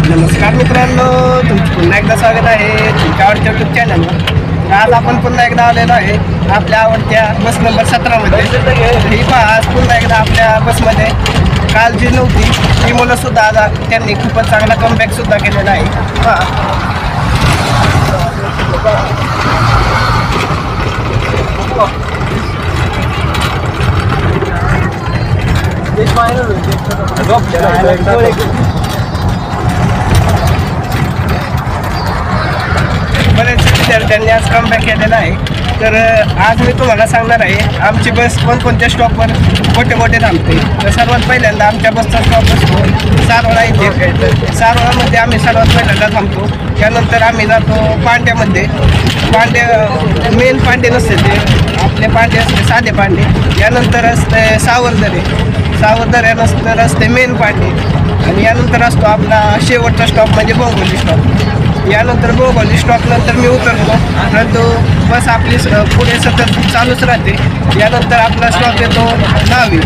नमस्कार मित्रांनो, तुमचं पुन्हा एकदा स्वागत आहे तुमच्या आवडत्या यूट्यूब चॅनलवर. आज आपण पुन्हा एकदा आलेलो आहे आपल्या आवडत्या बस नंबर 17मध्ये. ही पहा, आज पुन्हा एकदा आपल्या बसमध्ये काल जी नव्हती ती मुलंसुद्धा आज त्यांनी खूपच चांगला कमबॅकसुद्धा केलेला आहे. पहा, बरेच विद्यार्थ्यांनी आज कमबॅक केलेला आहे. तर आज मी तुम्हाला सांगणार आहे आमची बस कोणकोणत्या स्टॉपवर मोठे मोठे थांबते. तर सर्वात पहिल्यांदा आमच्या बसचा स्टॉप असतो सारोळा इथे. सारोळामध्ये आम्ही सर्वात पहिल्यांदा थांबतो. त्यानंतर आम्ही जातो पांड्यामध्ये. मेन पांडे नसते, ते आपले पांडे असते, साधे पांडे. यानंतर असते सावरदऱ्यानंतर असते मेन पांडे. आणि यानंतर असतो आपला शेवटचा स्टॉप म्हणजे बोंगोली स्टॉप. यानंतर बोंगोली स्टॉपनंतर मी उतरतो, परंतु बस आपली पुढे सतत चालूच राहते. यानंतर आपला स्टॉप येतो नावी.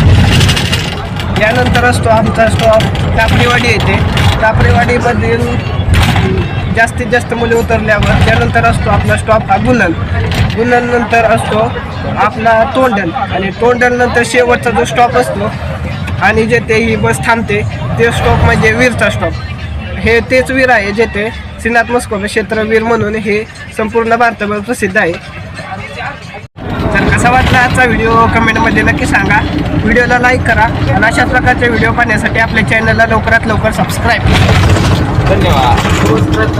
यानंतर असतो आमचा स्टॉप टापरीवाडी येते. टापरीवाडीमधील जास्तीत जास्त मुले उतरल्यावर त्यानंतर असतो आपला स्टॉप हा गुन्नन नंतर असतो आपला तोंडल. आणि तोंडल नंतर शेवटचा जो स्टॉप असतो आणि जेथे ही बस थांबते ते स्टॉप म्हणजे वीरचा स्टॉप. हे तेच वीर आहे जेथे श्रीनाथ मस्कोबा क्षेत्रवीर म्हणून हे संपूर्ण भारतभर प्रसिद्ध आहे. तर कसा वाटला आजचा व्हिडिओ कमेंटमध्ये नक्की सांगा. व्हिडिओला लाईक करा आणि अशा प्रकारचे व्हिडिओ पाहण्यासाठी आपल्या चॅनलला लवकरात लवकर सबस्क्राईब करा. धन्यवाद.